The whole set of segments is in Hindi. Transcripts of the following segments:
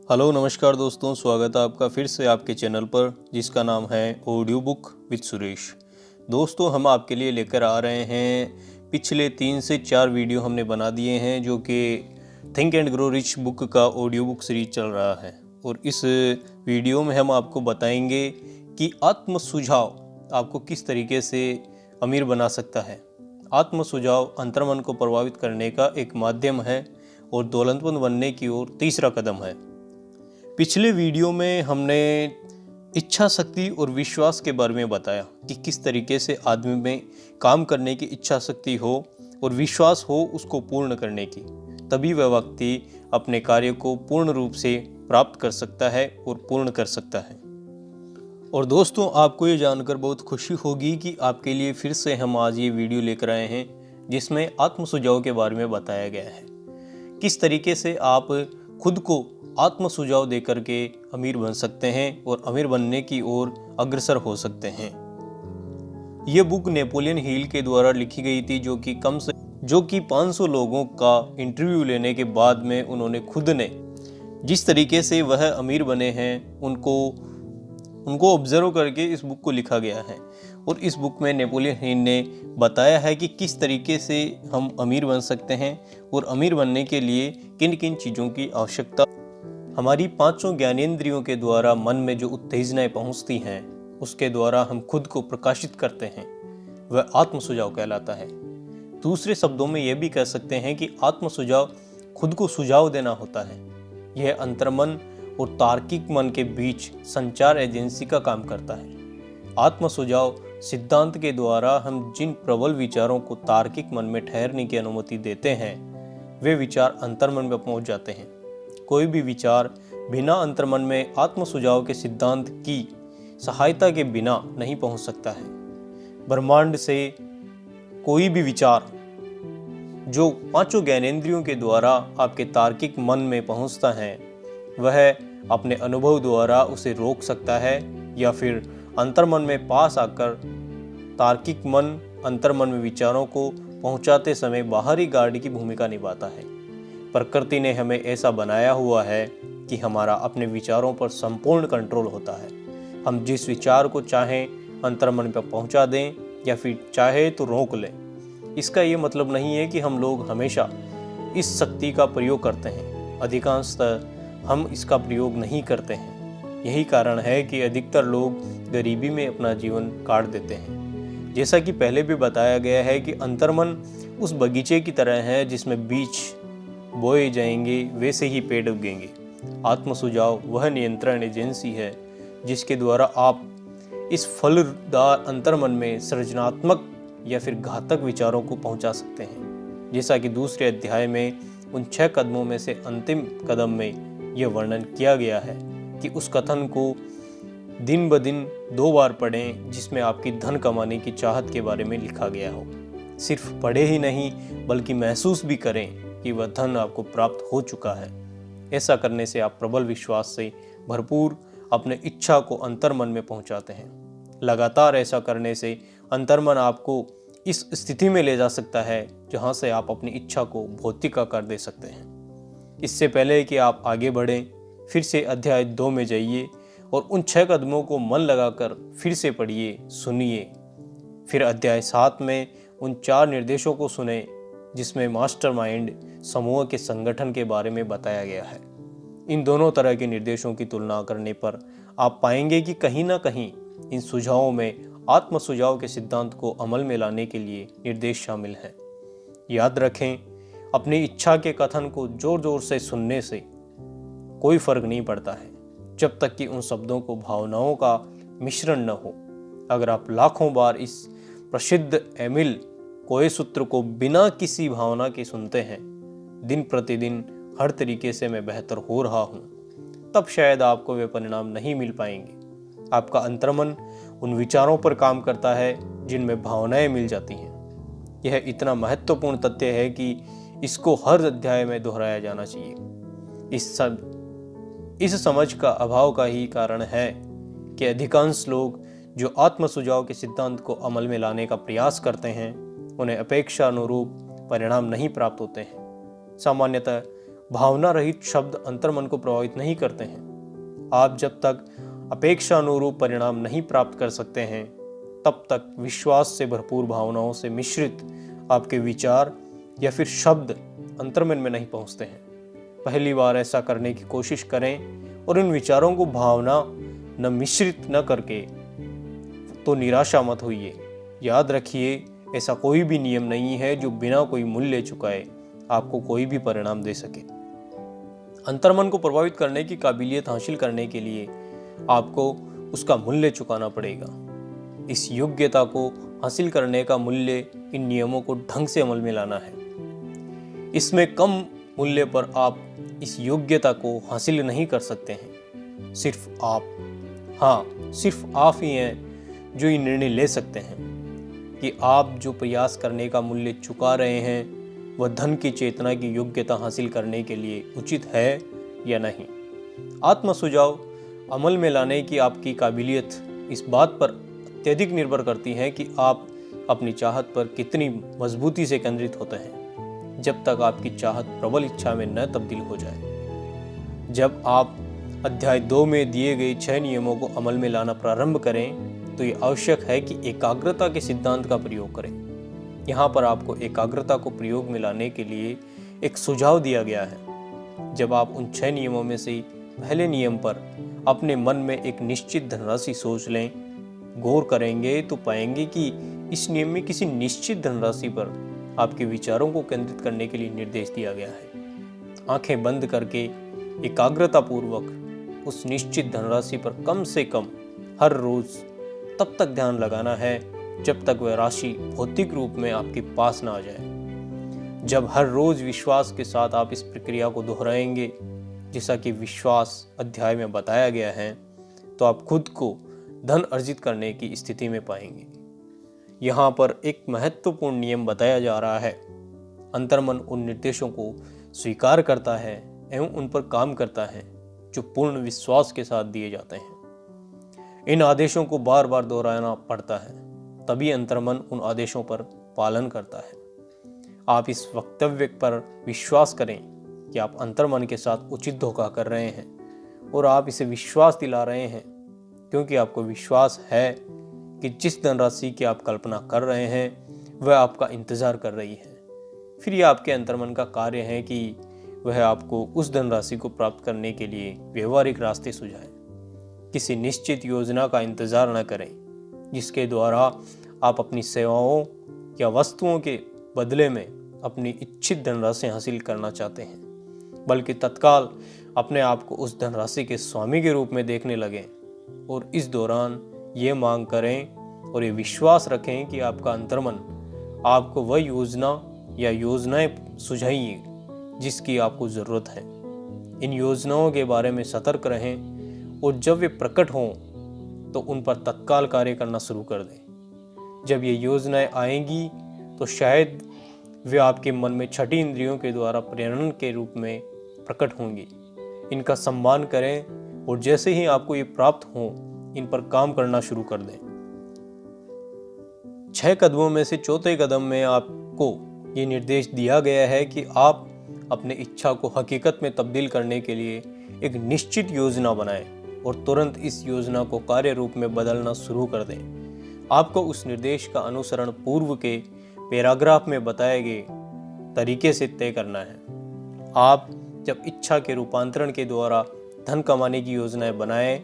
हेलो नमस्कार दोस्तों, स्वागत है आपका फिर से आपके चैनल पर जिसका नाम है ऑडियो बुक विद सुरेश। दोस्तों, हम आपके लिए लेकर आ रहे हैं पिछले 3 से 4 वीडियो हमने बना दिए हैं जो कि think and grow rich book का ऑडियो बुक सीरीज चल रहा है। और इस वीडियो में हम आपको बताएंगे कि आत्म सुझाव आपको किस तरीके से अमीर बना सकता है। आत्म सुझाव अंतर्मन को प्रभावित करने का एक माध्यम है और दौलतमंद बनने की ओर तीसरा कदम है। पिछले वीडियो में हमने इच्छा शक्ति और विश्वास के बारे में बताया कि किस तरीके से आदमी में काम करने की इच्छा शक्ति हो और विश्वास हो उसको पूर्ण करने की, तभी वह व्यक्ति अपने कार्य को पूर्ण रूप से प्राप्त कर सकता है और पूर्ण कर सकता है। और दोस्तों, आपको ये जानकर बहुत खुशी होगी कि आपके लिए फिर से हम आज ये वीडियो लेकर आए हैं जिसमें आत्म सुझाव के बारे में बताया गया है। किस तरीके से आप खुद को आत्म सुझाव देकर के अमीर बन सकते हैं और अमीर बनने की ओर अग्रसर हो सकते हैं। ये बुक नेपोलियन हिल के द्वारा लिखी गई थी जो कि 500 लोगों का इंटरव्यू लेने के बाद में उन्होंने खुद ने जिस तरीके से वह अमीर बने हैं उनको ऑब्जर्व करके इस बुक को लिखा गया है। और इस बुक में नेपोलियन हिल ने बताया है कि किस तरीके से हम अमीर बन सकते हैं और अमीर बनने के लिए किन किन चीज़ों की आवश्यकता। हमारी 5 ज्ञानेंद्रियों के द्वारा मन में जो उत्तेजनाएं पहुंचती हैं उसके द्वारा हम खुद को प्रकाशित करते हैं, वह आत्म सुझाव कहलाता है। दूसरे शब्दों में यह भी कह सकते हैं कि आत्म सुझाव खुद को सुझाव देना होता है। यह अंतर्मन और तार्किक मन के बीच संचार एजेंसी का काम करता है। आत्म सुझाव सिद्धांत के द्वारा हम जिन प्रबल विचारों को तार्किक मन में ठहरने की अनुमति देते हैं वे विचार अंतर्मन में पहुंच जाते हैं। कोई भी विचार बिना अंतर्मन में आत्म सुझाव के सिद्धांत की सहायता के बिना नहीं पहुंच सकता है। ब्रह्मांड से कोई भी विचार जो 5 ज्ञानेंद्रियों के द्वारा आपके तार्किक मन में पहुंचता है वह अपने अनुभव द्वारा उसे रोक सकता है या फिर अंतर्मन में पास आकर तार्किक मन अंतर्मन में विचारों को पहुंचाते समय बाहरी गार्ड की भूमिका निभाता है। प्रकृति ने हमें ऐसा बनाया हुआ है कि हमारा अपने विचारों पर संपूर्ण कंट्रोल होता है। हम जिस विचार को चाहें अंतर्मन पर पहुंचा दें या फिर चाहे तो रोक लें। इसका ये मतलब नहीं है कि हम लोग हमेशा इस शक्ति का प्रयोग करते हैं। अधिकांशतः हम इसका प्रयोग नहीं करते हैं। यही कारण है कि अधिकतर लोग गरीबी में अपना जीवन काट देते हैं। जैसा कि पहले भी बताया गया है कि अंतर्मन उस बगीचे की तरह है जिसमें बीज बोए जाएंगे वैसे ही पेड़ उगेंगे। आत्म सुझाव वह नियंत्रण एजेंसी है जिसके द्वारा आप इस फलदार अंतर्मन में सृजनात्मक या फिर घातक विचारों को पहुंचा सकते हैं। जैसा कि दूसरे अध्याय में उन 6 कदमों में से अंतिम कदम में यह वर्णन किया गया है कि उस कथन को दिन ब दिन 2 बार पढ़ें जिसमें आपकी धन कमाने की चाहत के बारे में लिखा गया हो। सिर्फ पढ़े ही नहीं बल्कि महसूस भी करें कि वह धन आपको प्राप्त हो चुका है। ऐसा करने से आप प्रबल विश्वास से भरपूर अपने इच्छा को अंतर्मन में पहुंचाते हैं। लगातार ऐसा करने से अंतर्मन आपको इस स्थिति में ले जा सकता है जहां से आप अपनी इच्छा को भौतिक आकार दे सकते हैं। इससे पहले कि आप आगे बढ़ें, फिर से अध्याय 2 में जाइए और उन 6 कदमों को मन लगाकर फिर से पढ़िए, सुनिए। फिर अध्याय 7 में उन 4 निर्देशों को सुने जिसमें मास्टरमाइंड समूह के संगठन के बारे में बताया गया है। इन दोनों तरह के निर्देशों की तुलना करने पर आप पाएंगे कि कहीं ना कहीं इन सुझावों में आत्म सुझाव के सिद्धांत को अमल में लाने के लिए निर्देश शामिल हैं। याद रखें, अपनी इच्छा के कथन को जोर जोर से सुनने से कोई फर्क नहीं पड़ता है जब तक कि उन शब्दों को भावनाओं का मिश्रण न हो। अगर आप लाखों बार इस प्रसिद्ध एमिल कोई सूत्र को बिना किसी भावना के सुनते हैं, दिन प्रतिदिन हर तरीके से मैं बेहतर हो रहा हूं, तब शायद आपको वे परिणाम नहीं मिल पाएंगे। आपका अंतर्मन उन विचारों पर काम करता है जिनमें भावनाएं मिल जाती हैं। यह इतना महत्वपूर्ण तथ्य है कि इसको हर अध्याय में दोहराया जाना चाहिए। इस समझ का अभाव का ही कारण है कि अधिकांश लोग जो आत्म सुझाव के सिद्धांत को अमल में लाने का प्रयास करते हैं उन्हें अपेक्षा अनुरूप परिणाम नहीं प्राप्त होते हैं। सामान्यतः भावना रहित शब्द अंतर्मन को प्रभावित नहीं करते हैं। आप जब तक अपेक्षा अनुरूप परिणाम नहीं प्राप्त कर सकते हैं, तब तक विश्वास से भरपूर भावनाओं से मिश्रित आपके विचार या फिर शब्द अंतर्मन में नहीं पहुंचते हैं। पहली बार ऐसा करने की कोशिश करें और इन विचारों को भावना न मिश्रित न करके तो निराशा मत होइए। याद रखिए, ऐसा कोई भी नियम नहीं है जो बिना कोई मूल्य चुकाए आपको कोई भी परिणाम दे सके। अंतर्मन को प्रभावित करने की काबिलियत हासिल करने के लिए आपको उसका मूल्य चुकाना पड़ेगा। इस योग्यता को हासिल करने का मूल्य इन नियमों को ढंग से अमल में लाना है। इसमें कम मूल्य पर आप इस योग्यता को हासिल नहीं कर सकते हैं। सिर्फ आप ही हैं जो ये निर्णय ले सकते हैं कि आप जो प्रयास करने का मूल्य चुका रहे हैं वह धन की चेतना की योग्यता हासिल करने के लिए उचित है या नहीं। आत्म सुझाव अमल में लाने की आपकी काबिलियत इस बात पर अत्यधिक निर्भर करती है कि आप अपनी चाहत पर कितनी मजबूती से केंद्रित होते हैं, जब तक आपकी चाहत प्रबल इच्छा में न तब्दील हो जाए। जब आप अध्याय 2 में दिए गए 6 नियमों को अमल में लाना प्रारंभ करें तो ये आवश्यक है कि एकाग्रता के सिद्धांत का प्रयोग करें। यहाँ पर आपको एकाग्रता को प्रयोग में लाने के लिए एक सुझाव दिया गया है। जब आप उन 6 नियमों में से पहले नियम पर अपने मन में एक निश्चित धनराशि सोच लें, गौर करेंगे तो पाएंगे कि इस नियम में किसी निश्चित धनराशि पर आपके विचारों को केंद्रित करने के लिए निर्देश दिया गया है। आंखें बंद करके एकाग्रता पूर्वक उस निश्चित धनराशि पर कम से कम हर रोज तब तक ध्यान लगाना है जब तक वह राशि भौतिक रूप में आपके पास ना आ जाए। जब हर रोज विश्वास के साथ आप इस प्रक्रिया को दोहराएंगे, जैसा कि विश्वास अध्याय में बताया गया है, तो आप खुद को धन अर्जित करने की स्थिति में पाएंगे। यहाँ पर एक महत्वपूर्ण नियम बताया जा रहा है। अंतर्मन उन निर्देशों को स्वीकार करता है एवं उन पर काम करता है जो पूर्ण विश्वास के साथ दिए जाते हैं। इन आदेशों को बार बार दोहराना पड़ता है, तभी अंतर्मन उन आदेशों पर पालन करता है। आप इस वक्तव्य पर विश्वास करें कि आप अंतर्मन के साथ उचित धोखा कर रहे हैं और आप इसे विश्वास दिला रहे हैं, क्योंकि आपको विश्वास है कि जिस धनराशि की आप कल्पना कर रहे हैं वह आपका इंतजार कर रही है। फिर यह आपके अंतर्मन का कार्य है कि वह आपको उस धनराशि को प्राप्त करने के लिए व्यवहारिक रास्ते सुझाए। किसी निश्चित योजना का इंतजार न करें जिसके द्वारा आप अपनी सेवाओं या वस्तुओं के बदले में अपनी इच्छित धनराशि हासिल करना चाहते हैं, बल्कि तत्काल अपने आप को उस धनराशि के स्वामी के रूप में देखने लगें और इस दौरान ये मांग करें और ये विश्वास रखें कि आपका अंतर्मन आपको वह योजना या योजनाएं सुझाइए जिसकी आपको ज़रूरत है। इन योजनाओं के बारे में सतर्क रहें और जब वे प्रकट हों तो उन पर तत्काल कार्य करना शुरू कर दें। जब ये योजनाएं आएंगी तो शायद वे आपके मन में छठी इंद्रियों के द्वारा प्रेरणा के रूप में प्रकट होंगी। इनका सम्मान करें और जैसे ही आपको ये प्राप्त हों इन पर काम करना शुरू कर दें। 6 कदमों में से चौथे कदम में आपको ये निर्देश दिया गया है कि आप अपने इच्छा को हकीकत में तब्दील करने के लिए एक निश्चित योजना बनाएं और तुरंत इस योजना को कार्य रूप में बदलना शुरू कर दें। आपको उस निर्देश का अनुसरण पूर्व के पैराग्राफ में बताए गए तरीके से तय करना है। आप जब इच्छा के रूपांतरण के द्वारा धन कमाने की योजनाएं बनाएं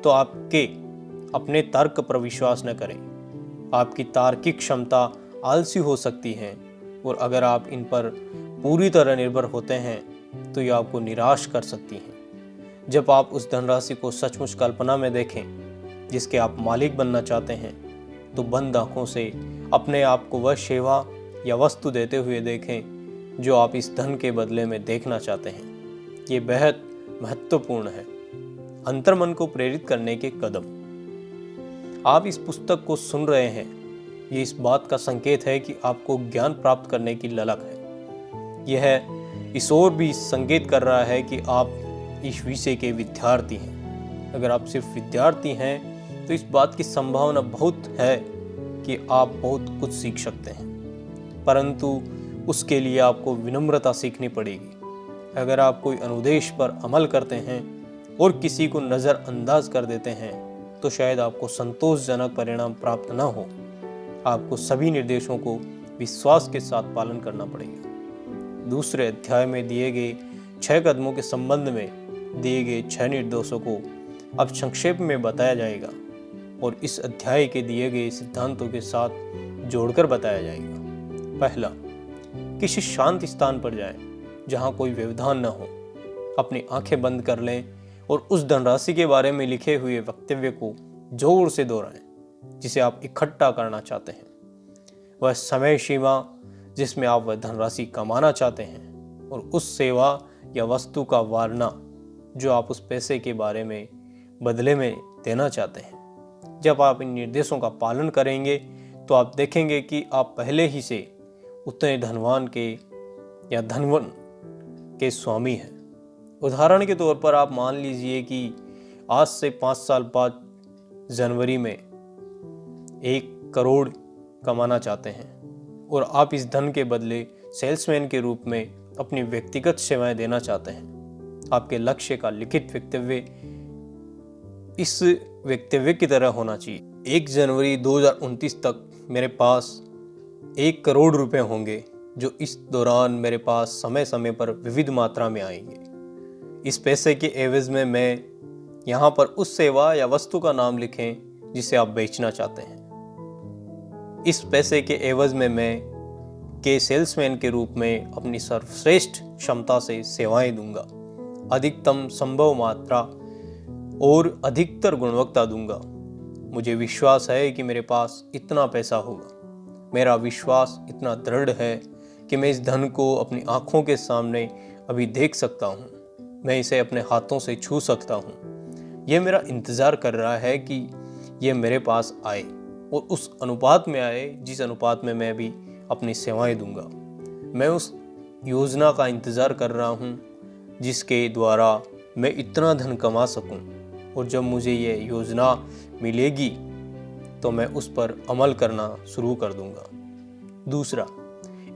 तो आपके अपने तर्क पर विश्वास न करें। आपकी तार्किक क्षमता आलसी हो सकती है और अगर आप इन पर पूरी तरह निर्भर होते हैं तो ये आपको निराश कर सकती हैं। जब आप उस धनराशि को सचमुच कल्पना में देखें जिसके आप मालिक बनना चाहते हैं, तो बंद आंखों से अपने आप को वह सेवा या वस्तु देते हुए देखें जो आप इस धन के बदले में देखना चाहते हैं। ये बेहद महत्वपूर्ण है। अंतर्मन को प्रेरित करने के कदम। आप इस पुस्तक को सुन रहे हैं, ये इस बात का संकेत है कि आपको ज्ञान प्राप्त करने की ललक है। यह इस ओर भी संकेत कर रहा है कि आप इस विषय के विद्यार्थी हैं। अगर आप सिर्फ विद्यार्थी हैं तो इस बात की संभावना बहुत है कि आप बहुत कुछ सीख सकते हैं, परंतु उसके लिए आपको विनम्रता सीखनी पड़ेगी। अगर आप कोई अनुदेश पर अमल करते हैं और किसी को नज़रअंदाज कर देते हैं तो शायद आपको संतोषजनक परिणाम प्राप्त न हो। आपको सभी निर्देशों को विश्वास के साथ पालन करना पड़ेगा। दूसरे अध्याय में दिए गए 6 कदमों के संबंध में दिए गए 6 निर्देशों को अब संक्षेप में बताया जाएगा और इस अध्याय के दिए गए सिद्धांतों के साथ जोड़कर बताया जाएगा। पहला, किसी शांत स्थान पर जाएं जहां कोई व्यवधान न हो। अपनी आंखें बंद कर लें और उस धनराशि के बारे में लिखे हुए वक्तव्य को जोर से दोहराएं जिसे आप इकट्ठा करना चाहते हैं, वह समय सीमा जिसमें आप वह धनराशि कमाना चाहते हैं और उस सेवा या वस्तु का वारना जो आप उस पैसे के बारे में बदले में देना चाहते हैं। जब आप इन निर्देशों का पालन करेंगे तो आप देखेंगे कि आप पहले ही से उतने धनवान के या धनवन के स्वामी हैं। उदाहरण के तौर पर आप मान लीजिए कि आज से 5 साल बाद जनवरी में 1 करोड़ कमाना चाहते हैं और आप इस धन के बदले सेल्समैन के रूप में अपनी व्यक्तिगत सेवाएं देना चाहते हैं। आपके लक्ष्य का लिखित वक्तव्य इस वक्तव्य की तरह होना चाहिए। 1 जनवरी 2029 तक मेरे पास 1 करोड़ रुपए होंगे जो इस दौरान मेरे पास समय समय पर विविध मात्रा में आएंगे। इस पैसे के एवज में मैं यहाँ पर उस सेवा या वस्तु का नाम लिखें जिसे आप बेचना चाहते हैं। इस पैसे के एवज में मैं के सेल्समैन के रूप में अपनी सर्वश्रेष्ठ क्षमता से सेवाएं दूंगा, अधिकतम संभव मात्रा और अधिकतर गुणवत्ता दूंगा। मुझे विश्वास है कि मेरे पास इतना पैसा होगा। मेरा विश्वास इतना दृढ़ है कि मैं इस धन को अपनी आंखों के सामने अभी देख सकता हूँ। मैं इसे अपने हाथों से छू सकता हूँ। यह मेरा इंतज़ार कर रहा है कि यह मेरे पास आए और उस अनुपात में आए जिस अनुपात में मैं भी अपनी सेवाएं दूंगा। मैं उस योजना का इंतज़ार कर रहा हूँ जिसके द्वारा मैं इतना धन कमा सकूँ और जब मुझे यह योजना मिलेगी तो मैं उस पर अमल करना शुरू कर दूंगा। दूसरा,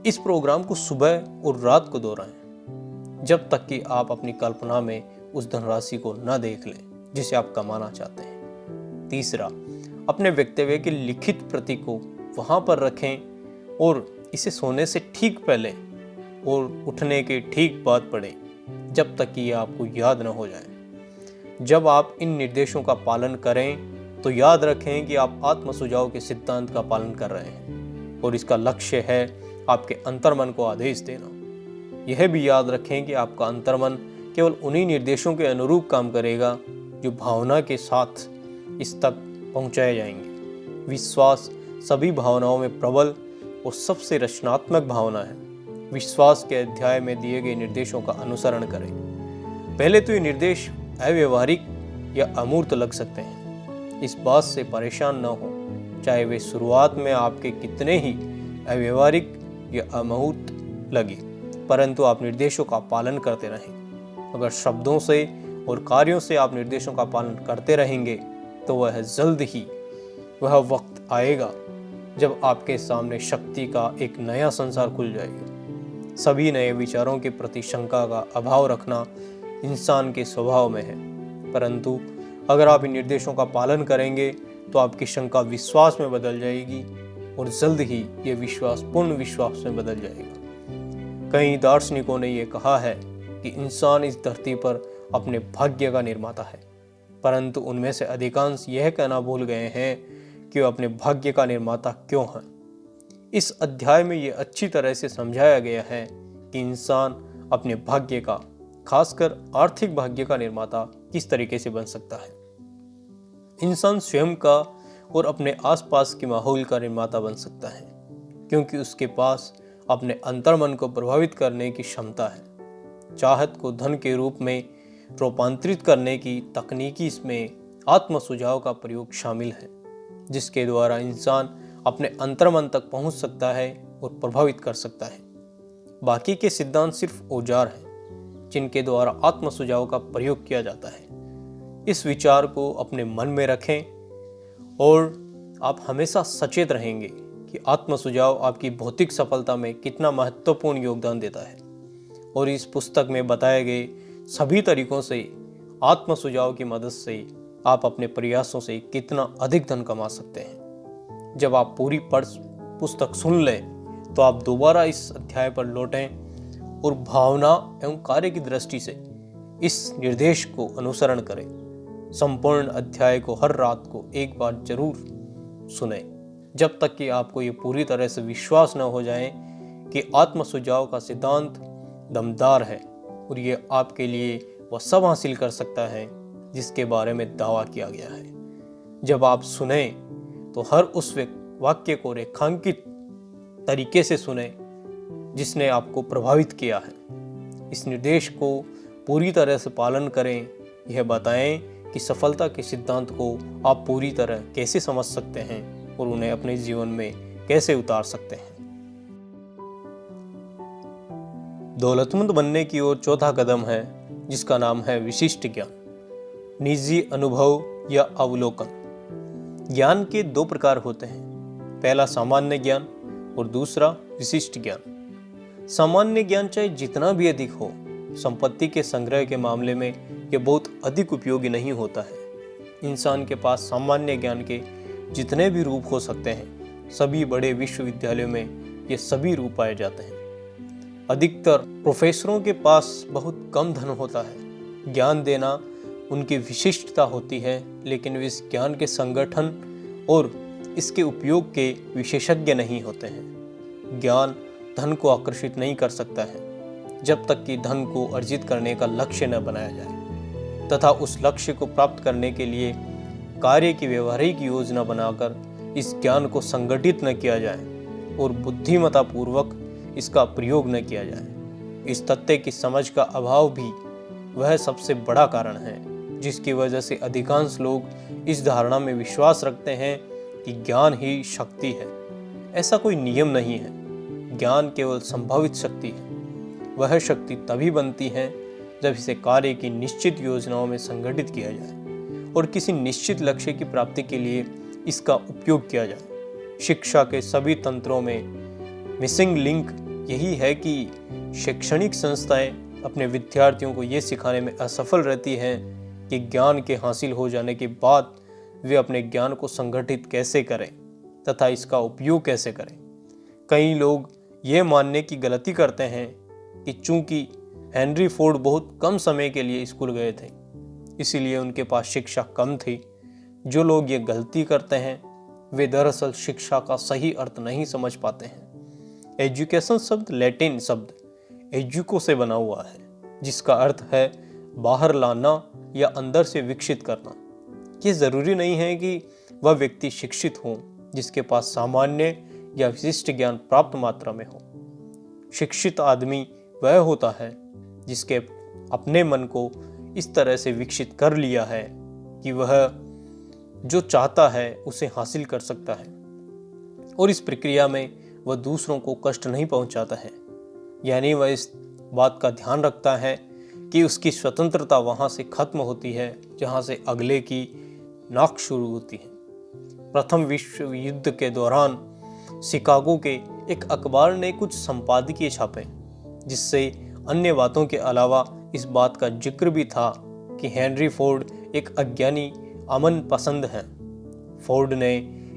इस प्रोग्राम को सुबह और रात को दोहराएं जब तक कि आप अपनी कल्पना में उस धनराशि को न देख लें जिसे आप कमाना चाहते हैं। तीसरा, अपने वक्तव्य की लिखित प्रति को वहां पर रखें और इसे सोने से ठीक पहले और उठने के ठीक बाद पढ़ें जब तक कि यह आपको याद न हो जाए। जब आप इन निर्देशों का पालन करें तो याद रखें कि आप आत्म सुझाव के सिद्धांत का पालन कर रहे हैं और इसका लक्ष्य है आपके अंतर्मन को आदेश देना। यह भी याद रखें कि आपका अंतर्मन केवल उन्हीं निर्देशों के अनुरूप काम करेगा जो भावना के साथ इस तक पहुंचाए जाएंगे। विश्वास सभी भावनाओं में प्रबल और सबसे रचनात्मक भावना है। विश्वास के अध्याय में दिए गए निर्देशों का अनुसरण करें। पहले तो ये निर्देश अव्यवहारिक या अमूर्त लग सकते हैं। इस बात से परेशान न हो चाहे वे शुरुआत में आपके कितने ही अव्यवहारिक या अमूर्त लगे, परंतु आप निर्देशों का पालन करते रहें। अगर शब्दों से और कार्यों से आप निर्देशों का पालन करते रहेंगे तो जल्द ही वह वक्त आएगा जब आपके सामने शक्ति का एक नया संसार खुल जाएगा। सभी नए विचारों के प्रति शंका का अभाव रखना इंसान के स्वभाव में है, परंतु अगर आप इन निर्देशों का पालन करेंगे तो आपकी शंका विश्वास में बदल जाएगी और जल्द ही यह विश्वास पूर्ण विश्वास में बदल जाएगा। कई दार्शनिकों ने यह कहा है कि इंसान इस धरती पर अपने भाग्य का निर्माता है, परंतु उनमें से अधिकांश यह कहना भूल गए हैं कि वे अपने भाग्य का निर्माता क्यों हैं। इस अध्याय में यह अच्छी तरह से समझाया गया है कि इंसान अपने भाग्य का, खासकर आर्थिक भाग्य का निर्माता किस तरीके से बन सकता है। इंसान स्वयं का और अपने आसपास के माहौल का निर्माता बन सकता है क्योंकि उसके पास अपने अंतर्मन को प्रभावित करने की क्षमता है। चाहत को धन के रूप में रूपांतरित करने की तकनीकी इसमें आत्म सुझाव का प्रयोग शामिल है, जिसके द्वारा इंसान अपने अंतर्मन तक पहुंच सकता है और प्रभावित कर सकता है। बाकी के सिद्धांत सिर्फ औजार हैं जिनके द्वारा आत्म सुझाव का प्रयोग किया जाता है। इस विचार को अपने मन में रखें और आप हमेशा सचेत रहेंगे कि आत्म सुझाव आपकी भौतिक सफलता में कितना महत्वपूर्ण योगदान देता है और इस पुस्तक में बताए गए सभी तरीकों से आत्म सुझाव की मदद से आप अपने प्रयासों से कितना अधिक धन कमा सकते हैं। जब आप पूरी पुस्तक सुन लें तो आप दोबारा इस अध्याय पर लौटें और भावना एवं कार्य की दृष्टि से इस निर्देश को अनुसरण करें। संपूर्ण अध्याय को हर रात को एक बार जरूर सुने, जब तक कि आपको ये पूरी तरह से विश्वास न हो जाए कि आत्म सुझाव का सिद्धांत दमदार है और ये आपके लिए वह सब हासिल कर सकता है जिसके बारे में दावा किया गया है। जब आप सुने तो हर उस वाक्य को रेखांकित तरीके से सुने जिसने आपको प्रभावित किया है। इस निर्देश को पूरी तरह से पालन करें। यह बताएं कि सफलता के सिद्धांत को आप पूरी तरह कैसे समझ सकते हैं और उन्हें अपने जीवन में कैसे उतार सकते हैं। दौलतमंद बनने की ओर चौथा कदम है जिसका नाम है विशिष्ट ज्ञान, निजी अनुभव या अवलोकन। ज्ञान के दो प्रकार होते हैं, पहला सामान्य ज्ञान और दूसरा विशिष्ट ज्ञान। सामान्य ज्ञान चाहे जितना भी अधिक हो, संपत्ति के संग्रह के मामले में यह बहुत अधिक उपयोगी नहीं होता है। इंसान के पास सामान्य ज्ञान के जितने भी रूप हो सकते हैं, सभी बड़े विश्वविद्यालयों में ये सभी रूप पाए जाते हैं। अधिकतर प्रोफेसरों के पास बहुत कम धन होता है। ज्ञान देना उनकी विशिष्टता होती है, लेकिन वे इस ज्ञान के संगठन और इसके उपयोग के विशेषज्ञ नहीं होते हैं। ज्ञान धन को आकर्षित नहीं कर सकता है जब तक कि धन को अर्जित करने का लक्ष्य न बनाया जाए तथा उस लक्ष्य को प्राप्त करने के लिए कार्य की व्यवहारिक योजना बनाकर इस ज्ञान को संगठित न किया जाए और बुद्धिमत्ता पूर्वक इसका प्रयोग न किया जाए। इस तथ्य की समझ का अभाव भी वह सबसे बड़ा कारण है जिसकी वजह से अधिकांश लोग इस धारणा में विश्वास रखते हैं कि ज्ञान ही शक्ति है। ऐसा कोई नियम नहीं है। ज्ञान केवल संभावित शक्ति है। वह शक्ति तभी बनती है जब इसे कार्य की निश्चित योजनाओं में संगठित किया जाए और किसी निश्चित लक्ष्य की प्राप्ति के लिए इसका उपयोग किया जाए। शिक्षा के सभी तंत्रों में मिसिंग लिंक यही है कि शैक्षणिक संस्थाएं अपने विद्यार्थियों को ये सिखाने में असफल रहती हैं कि ज्ञान के हासिल हो जाने के बाद वे अपने ज्ञान को संगठित कैसे करें तथा इसका उपयोग कैसे करें। कई लोग ये मानने की गलती करते हैं कि चूंकि हेनरी फोर्ड बहुत कम समय के लिए स्कूल गए थे, इसीलिए उनके पास शिक्षा कम थी। जो लोग ये गलती करते हैं वे दरअसल शिक्षा का सही अर्थ नहीं समझ पाते हैं। एजुकेशन शब्द लैटिन शब्द एजुको से बना हुआ है, जिसका अर्थ है बाहर लाना या अंदर से विकसित करना। ये जरूरी नहीं है कि वह व्यक्ति शिक्षित हो जिसके पास सामान्य या विशिष्ट ज्ञान प्राप्त मात्रा में हो। शिक्षित आदमी वह होता है जिसके अपने मन को इस तरह से विकसित कर लिया है कि वह जो चाहता है उसे हासिल कर सकता है और इस प्रक्रिया में वह दूसरों को कष्ट नहीं पहुंचाता है। यानी वह इस बात का ध्यान रखता है कि उसकी स्वतंत्रता वहां से खत्म होती है जहां से अगले की नाक शुरू होती है। प्रथम विश्व युद्ध के दौरान शिकागो के एक अखबार ने कुछ संपादकीय छापे जिससे अन्य बातों के अलावा इस बात का जिक्र भी था कि हेनरी फोर्ड एक अज्ञानी अमन पसंद है। फोर्ड ने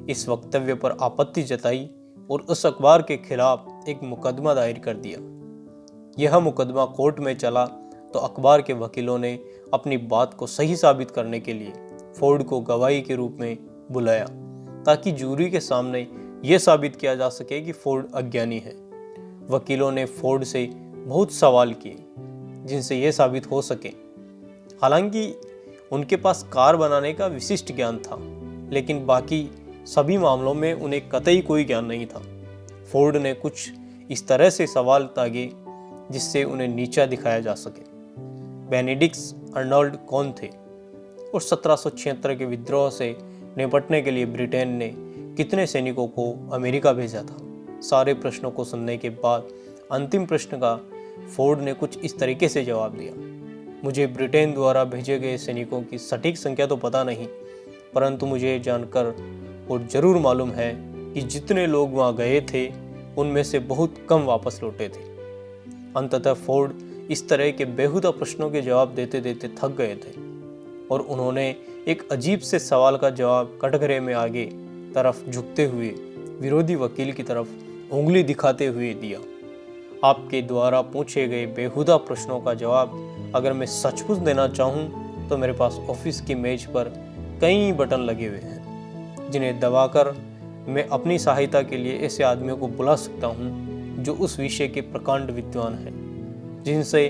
इस वक्तव्य पर आपत्ति जताई और उस अखबार के खिलाफ एक मुकदमा दायर कर दिया। यह मुकदमा कोर्ट में चला तो अखबार के वकीलों ने अपनी बात को सही साबित करने के लिए फोर्ड को गवाही के रूप में बुलाया ताकि जूरी के सामने यह साबित किया जा सके कि फोर्ड अज्ञानी है। वकीलों ने फोर्ड से बहुत सवाल किए जिनसे यह साबित हो सके। हालांकि उनके पास कार बनाने का विशिष्ट ज्ञान था, लेकिन बाकी सभी मामलों में उन्हें कतई कोई ज्ञान नहीं था। फोर्ड ने कुछ इस तरह से सवाल तागे जिससे उन्हें नीचा दिखाया जा सके। बेनेडिक्ट अर्नोल्ड कौन थे और 1776 के विद्रोह से निपटने के लिए ब्रिटेन ने कितने सैनिकों को अमेरिका भेजा था। सारे प्रश्नों को सुनने के बाद अंतिम प्रश्न का फोर्ड ने कुछ इस तरीके से जवाब दिया, मुझे ब्रिटेन द्वारा भेजे गए सैनिकों की सटीक संख्या तो पता नहीं, परंतु मुझे जानकर और जरूर मालूम है कि जितने लोग वहाँ गए थे उनमें से बहुत कम वापस लौटे थे। अंततः फोर्ड इस तरह के बेहुदा प्रश्नों के जवाब देते देते थक गए थे और उन्होंने एक अजीब से सवाल का जवाब कटघरे में आगे तरफ झुकते हुए विरोधी वकील की तरफ उंगली दिखाते हुए दिया। आपके द्वारा पूछे गए बेहुदा प्रश्नों का जवाब अगर मैं सचमुच देना चाहूँ तो मेरे पास ऑफिस की मेज पर कई बटन लगे हुए हैं जिन्हें दबाकर मैं अपनी सहायता के लिए ऐसे आदमियों को बुला सकता हूँ जो उस विषय के प्रकांड विद्वान हैं, जिनसे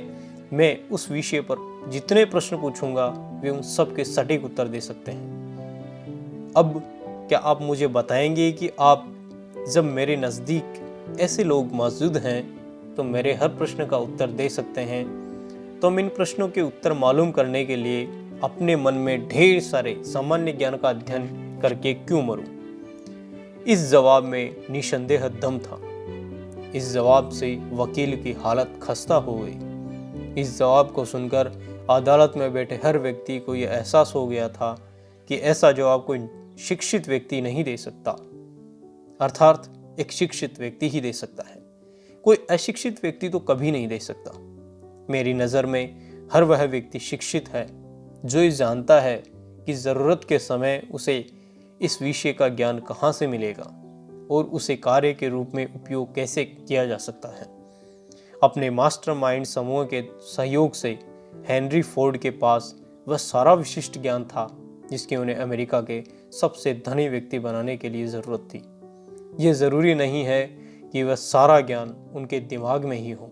मैं उस विषय पर जितने प्रश्न पूछूंगा वे उन सब के सटीक उत्तर दे सकते हैं। अब क्या आप मुझे बताएंगे कि आप जब मेरे नज़दीक ऐसे लोग मौजूद हैं तो मेरे हर प्रश्न का उत्तर दे सकते हैं, तो मैं इन प्रश्नों के उत्तर मालूम करने के लिए अपने मन में ढेर सारे सामान्य ज्ञान का अध्ययन करके क्यों मरूं? इस जवाब में निसंदेह दम था। इस जवाब से वकील की हालत खस्ता हो गई। इस जवाब को सुनकर अदालत में बैठे हर व्यक्ति को यह एहसास हो गया था कि ऐसा जवाब कोई शिक्षित व्यक्ति नहीं दे सकता, अर्थात एक शिक्षित व्यक्ति ही दे सकता है, कोई अशिक्षित व्यक्ति तो कभी नहीं दे सकता। मेरी नज़र में हर वह व्यक्ति शिक्षित है जो ये जानता है कि ज़रूरत के समय उसे इस विषय का ज्ञान कहाँ से मिलेगा और उसे कार्य के रूप में उपयोग कैसे किया जा सकता है। अपने मास्टरमाइंड समूह के सहयोग से हेनरी फोर्ड के पास वह सारा विशिष्ट ज्ञान था जिसकी उन्हें अमेरिका के सबसे धनी व्यक्ति बनाने के लिए ज़रूरत थी। यह ज़रूरी नहीं है कि वह सारा ज्ञान उनके दिमाग में ही हो।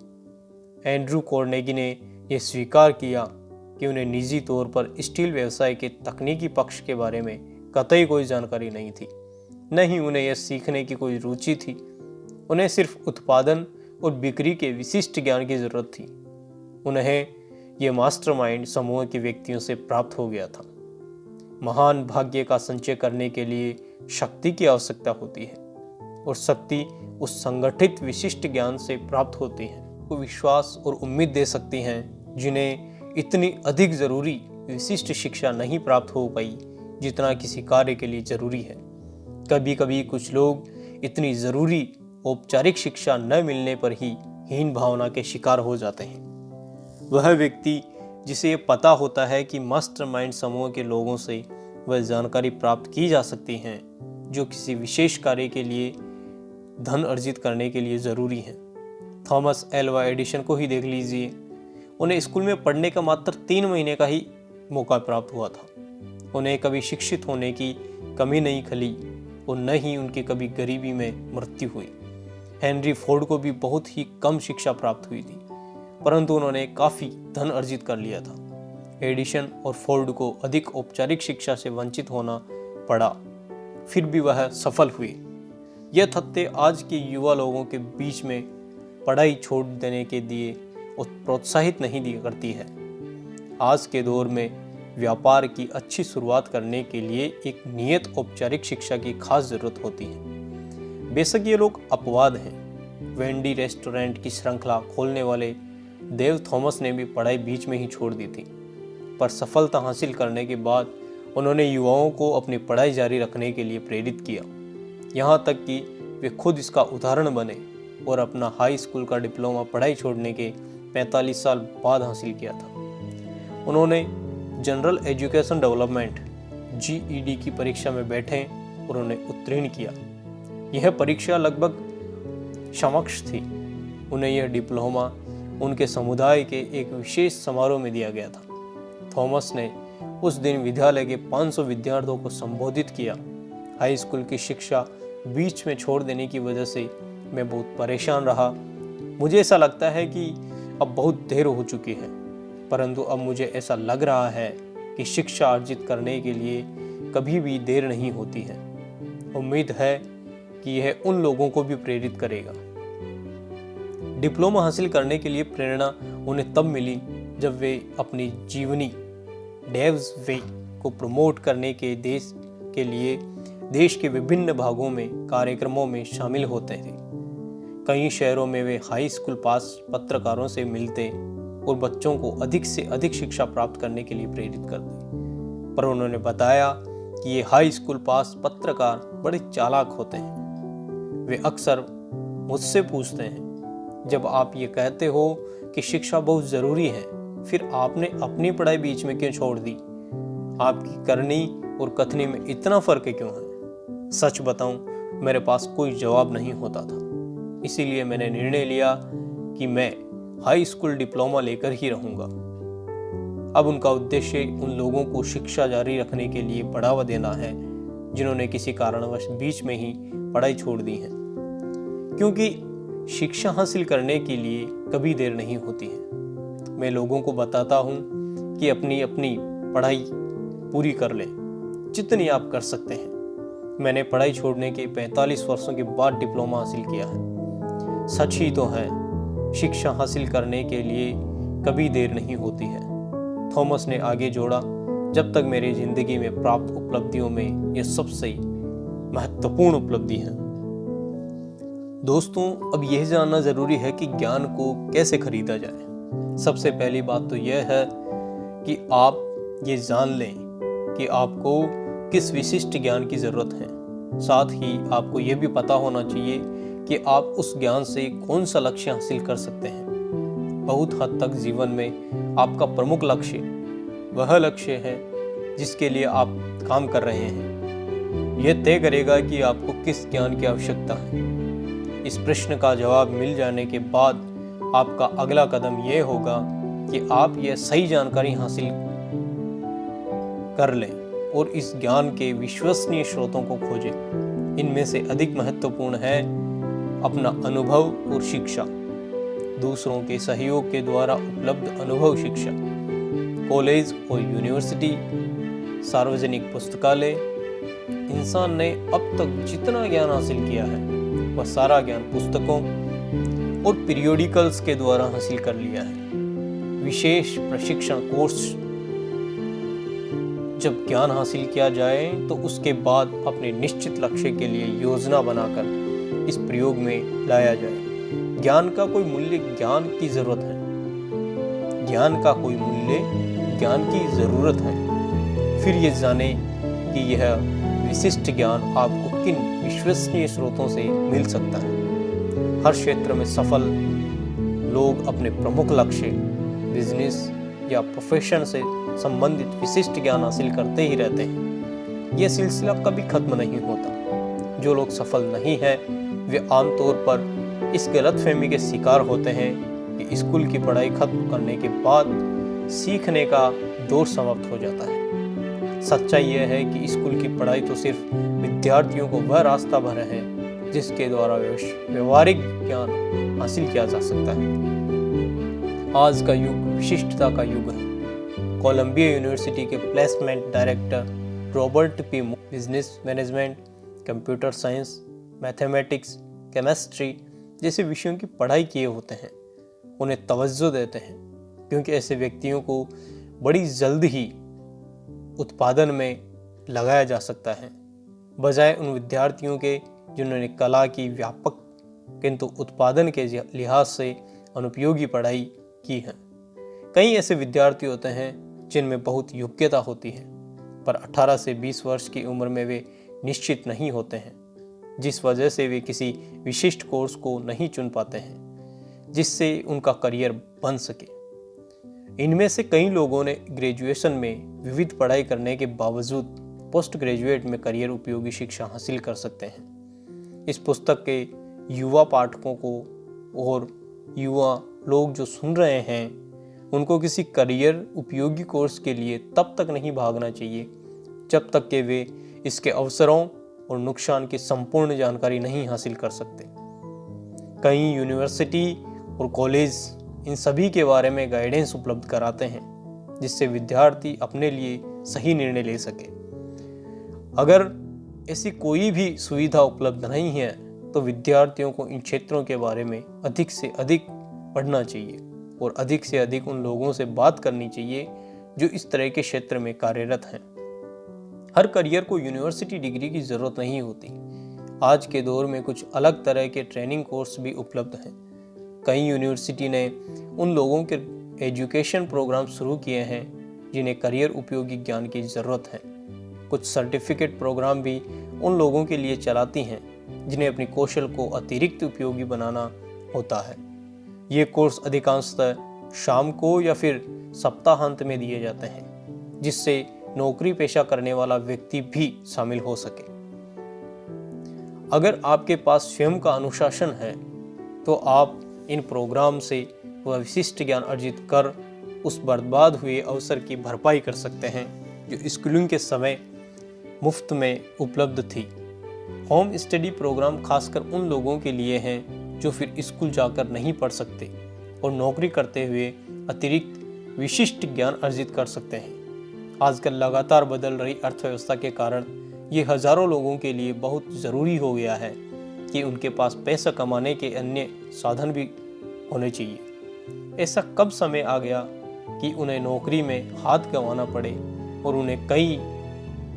एंड्रू कार्नेगी ने यह स्वीकार किया कि उन्हें निजी तौर पर स्टील व्यवसाय के तकनीकी पक्ष के बारे में कतई कोई जानकारी नहीं थी, न ही उन्हें यह सीखने की कोई रुचि थी। उन्हें सिर्फ उत्पादन और बिक्री के विशिष्ट ज्ञान की जरूरत थी। उन्हें यह मास्टरमाइंड समूह के व्यक्तियों से प्राप्त हो गया था। महान भाग्य का संचय करने के लिए शक्ति की आवश्यकता होती है और शक्ति उस संगठित विशिष्ट ज्ञान से प्राप्त होती है। वो विश्वास और उम्मीद दे सकती हैं जिन्हें इतनी अधिक जरूरी विशिष्ट शिक्षा नहीं प्राप्त हो पाई जितना किसी कार्य के लिए जरूरी है। कभी कभी कुछ लोग इतनी जरूरी औपचारिक शिक्षा न मिलने पर ही हीन भावना के शिकार हो जाते हैं। वह व्यक्ति जिसे ये पता होता है कि मास्टरमाइंड समूह के लोगों से वह जानकारी प्राप्त की जा सकती है जो किसी विशेष कार्य के लिए धन अर्जित करने के लिए ज़रूरी है। थॉमस एल्वा एडिसन को ही देख लीजिए। उन्हें स्कूल में पढ़ने का मात्र 3 महीने का ही मौका प्राप्त हुआ था। उन्हें कभी शिक्षित होने की कमी नहीं खली और न ही उनकी कभी गरीबी में मृत्यु हुई। हेनरी फोर्ड को भी बहुत ही कम शिक्षा प्राप्त हुई थी, परंतु उन्होंने काफ़ी धन अर्जित कर लिया था। एडिसन और फोर्ड को अधिक औपचारिक शिक्षा से वंचित होना पड़ा, फिर भी वह सफल हुए। यह तथ्य आज के युवा लोगों के बीच में पढ़ाई छोड़ देने के लिए प्रोत्साहित नहीं करती है। आज के दौर में व्यापार की अच्छी शुरुआत करने के लिए एक नियत औपचारिक शिक्षा की खास जरूरत होती है। बेशक ये लोग अपवाद हैं। वेंडी रेस्टोरेंट की श्रृंखला खोलने वाले देव थॉमस ने भी पढ़ाई बीच में ही छोड़ दी थी, पर सफलता हासिल करने के बाद उन्होंने युवाओं को अपनी पढ़ाई जारी रखने के लिए प्रेरित किया, यहाँ तक कि वे खुद इसका उदाहरण बने और अपना हाई स्कूल का डिप्लोमा पढ़ाई छोड़ने के 45 साल बाद हासिल किया था। उन्होंने जनरल एजुकेशन डेवलपमेंट GED की परीक्षा में बैठे और उन्हें उत्तीर्ण किया। यह परीक्षा लगभग समकक्ष थी। उन्हें यह डिप्लोमा उनके समुदाय के एक विशेष समारोह में दिया गया था। थॉमस ने उस दिन विद्यालय के 500 विद्यार्थियों को संबोधित किया। हाई स्कूल की शिक्षा बीच में छोड़ देने की वजह से मैं बहुत परेशान रहा। मुझे ऐसा लगता है कि अब बहुत देर हो चुकी है, परंतु अब मुझे ऐसा लग रहा है कि शिक्षा अर्जित करने के लिए कभी भी देर नहीं होती है। उम्मीद है कि यह उन लोगों को भी प्रेरित करेगा। डिप्लोमा हासिल करने के लिए प्रेरणा उन्हें तब मिली जब वे अपनी जीवनी डेव्स वे को प्रमोट करने के लिए देश के विभिन्न भागों में कार्यक्रमों में शामिल होते थे। कई शहरों में वे हाई स्कूल पास पत्रकारों से मिलते और बच्चों को अधिक से अधिक शिक्षा प्राप्त करने के लिए प्रेरित करते। पर उन्होंने बताया कि ये हाई स्कूल पास पत्रकार बड़े चालाक होते हैं। वे अक्सर मुझसे पूछते हैं जब आप ये कहते हो कि शिक्षा बहुत ज़रूरी है, फिर आपने अपनी पढ़ाई बीच में क्यों छोड़ दी? आपकी करनी और कथनी में इतना फ़र्क क्यों है? सच बताऊं, मेरे पास कोई जवाब नहीं होता था। इसीलिए मैंने निर्णय लिया कि मैं हाई स्कूल डिप्लोमा लेकर ही रहूंगा। अब उनका उद्देश्य उन लोगों को शिक्षा जारी रखने के लिए बढ़ावा देना है जिन्होंने किसी कारणवश बीच में ही पढ़ाई छोड़ दी है, क्योंकि शिक्षा हासिल करने के लिए कभी देर नहीं होती है। मैं लोगों को बताता हूँ कि अपनी अपनी पढ़ाई पूरी कर लें, जितनी आप कर सकते हैं। मैंने पढ़ाई छोड़ने के 45 वर्षों के बाद डिप्लोमा हासिल किया है। सच ही तो है, शिक्षा हासिल करने के लिए कभी देर नहीं होती है। थॉमस ने आगे जोड़ा, जब तक मेरी जिंदगी में प्राप्त उपलब्धियों में यह सबसे महत्वपूर्ण उपलब्धि है। दोस्तों, अब यह जानना जरूरी है कि ज्ञान को कैसे खरीदा जाए। सबसे पहली बात तो यह है कि आप ये जान लें कि आपको किस विशिष्ट ज्ञान की जरूरत है। साथ ही आपको यह भी पता होना चाहिए कि आप उस ज्ञान से कौन सा लक्ष्य हासिल कर सकते हैं। बहुत हद तक जीवन में आपका प्रमुख लक्ष्य वह लक्ष्य है जिसके लिए आप काम कर रहे हैं। यह तय करेगा कि आपको किस ज्ञान की आवश्यकता है। इस प्रश्न का जवाब मिल जाने के बाद आपका अगला कदम यह होगा कि आप यह सही जानकारी हासिल कर लें और इस ज्ञान के विश्वसनीय स्रोतों को खोजें। इनमें से अधिक महत्वपूर्ण है अपना अनुभव और शिक्षा, दूसरों के सहयोग के द्वारा उपलब्ध अनुभव शिक्षा। कॉलेज और यूनिवर्सिटी, सार्वजनिक पुस्तकालय, इंसान ने अब तक जितना ज्ञान हासिल किया है वह सारा ज्ञान पुस्तकों और पीरियोडिकल्स के द्वारा हासिल कर लिया है। विशेष प्रशिक्षण कोर्स जब ज्ञान हासिल किया जाए तो उसके बाद अपने निश्चित लक्ष्य के लिए योजना बनाकर इस प्रयोग में लाया जाए। ज्ञान का कोई मूल्य ज्ञान की जरूरत है, ज्ञान का कोई मूल्य ज्ञान की जरूरत है। फिर ये जाने कि यह विशिष्ट ज्ञान आपको किन विश्वसनीय स्रोतों से मिल सकता है। हर क्षेत्र में सफल लोग अपने प्रमुख लक्ष्य, बिजनेस या प्रोफेशन से संबंधित विशिष्ट ज्ञान हासिल करते ही रहते हैं। यह सिलसिला कभी खत्म नहीं होता। जो लोग सफल नहीं हैं वे आमतौर पर इस गलतफहमी के शिकार होते हैं कि स्कूल की पढ़ाई खत्म करने के बाद सीखने का दौर समाप्त हो जाता है। सच्चाई यह है कि स्कूल की पढ़ाई तो सिर्फ विद्यार्थियों को वह रास्ता भर है जिसके द्वारा व्यवहारिक ज्ञान हासिल किया जा सकता है। आज का युग विशिष्टता का युग है। कोलंबिया यूनिवर्सिटी के placement director Robert P business management, computer science, mathematics, chemistry जैसे विषयों की पढ़ाई किए होते हैं उन्हें तवज्जो देते हैं, क्योंकि ऐसे व्यक्तियों को बड़ी जल्द ही उत्पादन में लगाया जा सकता है, बजाय उन विद्यार्थियों के जिन्होंने कला की व्यापक किंतु उत्पादन के लिहाज से अनुपयोगी पढ़ाई की है। कई ऐसे विद्यार्थी होते हैं जिनमें बहुत योग्यता होती है, पर 18 से 20 वर्ष की उम्र में वे निश्चित नहीं होते हैं, जिस वजह से वे किसी विशिष्ट कोर्स को नहीं चुन पाते हैं जिससे उनका करियर बन सके। इनमें से कई लोगों ने ग्रेजुएशन में विविध पढ़ाई करने के बावजूद पोस्ट ग्रेजुएट में करियर उपयोगी शिक्षा हासिल कर सकते हैं। इस पुस्तक के युवा पाठकों को और युवा लोग जो सुन रहे हैं उनको किसी करियर उपयोगी कोर्स के लिए तब तक नहीं भागना चाहिए जब तक कि वे इसके अवसरों और नुकसान की संपूर्ण जानकारी नहीं हासिल कर सकते। कई यूनिवर्सिटी और कॉलेज इन सभी के बारे में गाइडेंस उपलब्ध कराते हैं जिससे विद्यार्थी अपने लिए सही निर्णय ले सके। अगर ऐसी कोई भी सुविधा उपलब्ध नहीं है तो विद्यार्थियों को इन क्षेत्रों के बारे में अधिक से अधिक पढ़ना चाहिए और अधिक से अधिक उन लोगों से बात करनी चाहिए जो इस तरह के क्षेत्र में कार्यरत हैं। हर करियर को यूनिवर्सिटी डिग्री की ज़रूरत नहीं होती। आज के दौर में कुछ अलग तरह के ट्रेनिंग कोर्स भी उपलब्ध हैं। कई यूनिवर्सिटी ने उन लोगों के एजुकेशन प्रोग्राम शुरू किए हैं जिन्हें करियर उपयोगी ज्ञान की ज़रूरत है। कुछ सर्टिफिकेट प्रोग्राम भी उन लोगों के लिए चलाती हैं जिन्हें अपनी कौशल को अतिरिक्त उपयोगी बनाना होता है। ये कोर्स अधिकांशतः शाम को या फिर सप्ताहांत में दिए जाते हैं, जिससे नौकरी पेशा करने वाला व्यक्ति भी शामिल हो सके। अगर आपके पास स्वयं का अनुशासन है तो आप इन प्रोग्राम से वह विशिष्ट ज्ञान अर्जित कर उस बर्बाद हुए अवसर की भरपाई कर सकते हैं जो स्कूलिंग के समय मुफ्त में उपलब्ध थी। होम स्टडी प्रोग्राम खासकर उन लोगों के लिए हैं जो फिर स्कूल जाकर नहीं पढ़ सकते और नौकरी करते हुए अतिरिक्त विशिष्ट ज्ञान अर्जित कर सकते हैं। आजकल लगातार बदल रही अर्थव्यवस्था के कारण ये हजारों लोगों के लिए बहुत ज़रूरी हो गया है कि उनके पास पैसा कमाने के अन्य साधन भी होने चाहिए। ऐसा कब समय आ गया कि उन्हें नौकरी में हाथ गंवाना पड़े और उन्हें कई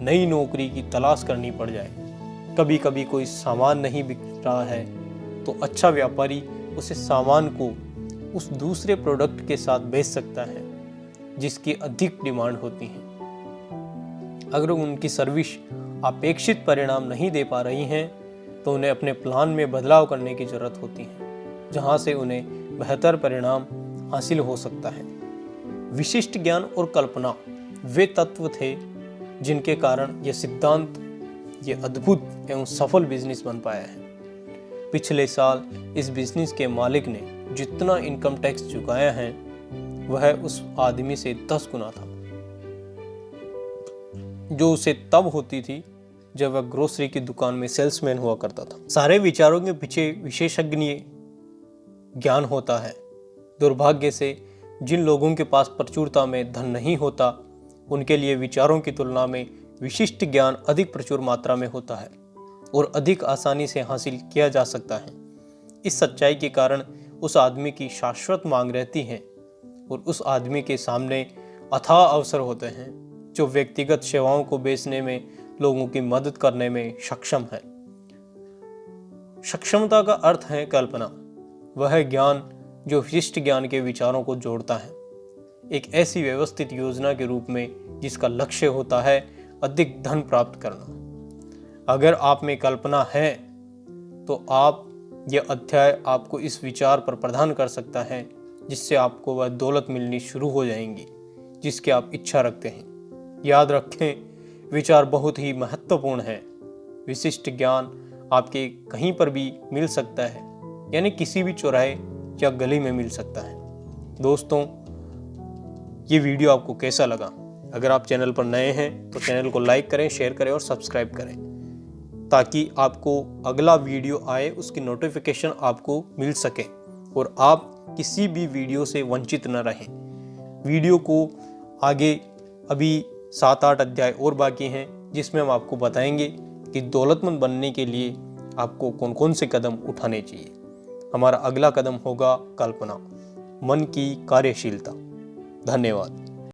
नई नौकरी की तलाश करनी पड़ जाए। कभी कभी कोई सामान नहीं बिक रहा है तो अच्छा व्यापारी उसे सामान को उस दूसरे प्रोडक्ट के साथ बेच सकता है जिसकी अधिक डिमांड होती है। अगर उनकी सर्विस अपेक्षित परिणाम नहीं दे पा रही हैं तो उन्हें अपने प्लान में बदलाव करने की जरूरत होती है, जहां से उन्हें बेहतर परिणाम हासिल हो सकता है। विशिष्ट ज्ञान और कल्पना वे तत्व थे जिनके कारण यह सिद्धांत ये अद्भुत एवं सफल बिजनेस बन पाया है। पिछले साल इस बिजनेस के मालिक ने जितना इनकम टैक्स चुकाया है वह उस आदमी से 10 गुना था, जो उसे तब होती थी जब वह ग्रोसरी की दुकान में सेल्समैन हुआ करता था। सारे विचारों के पीछे विशेषज्ञ ज्ञान होता है। दुर्भाग्य से जिन लोगों के पास प्रचुरता में धन नहीं होता उनके लिए विचारों की तुलना में विशिष्ट ज्ञान अधिक प्रचुर मात्रा में होता है और अधिक आसानी से हासिल किया जा सकता है। इस सच्चाई के कारण उस आदमी की शाश्वत मांग रहती है और उस आदमी के सामने अथाह अवसर होते हैं जो व्यक्तिगत सेवाओं को बेचने में लोगों की मदद करने में सक्षम है। सक्षमता का अर्थ है कल्पना, वह ज्ञान जो विशिष्ट ज्ञान के विचारों को जोड़ता है एक ऐसी व्यवस्थित योजना के रूप में जिसका लक्ष्य होता है अधिक धन प्राप्त करना। अगर आप में कल्पना है तो यह अध्याय आपको इस विचार पर प्रदान कर सकता है जिससे आपको वह दौलत मिलनी शुरू हो जाएंगी जिसकी आप इच्छा रखते हैं। याद रखें, विचार बहुत ही महत्वपूर्ण है। विशिष्ट ज्ञान आपके कहीं पर भी मिल सकता है, यानी किसी भी चौराहे या गली में मिल सकता है। दोस्तों, ये वीडियो आपको कैसा लगा? अगर आप चैनल पर नए हैं तो चैनल को लाइक करें, शेयर करें और सब्सक्राइब करें ताकि आपको अगला वीडियो आए उसकी नोटिफिकेशन आपको मिल सके और आप किसी भी वीडियो से वंचित न रहें। वीडियो को आगे अभी 7-8 अध्याय और बाकी हैं जिसमें हम आपको बताएंगे कि दौलतमंद बनने के लिए आपको कौन कौन से कदम उठाने चाहिए। हमारा अगला कदम होगा कल्पना, मन की कार्यशीलता। धन्यवाद।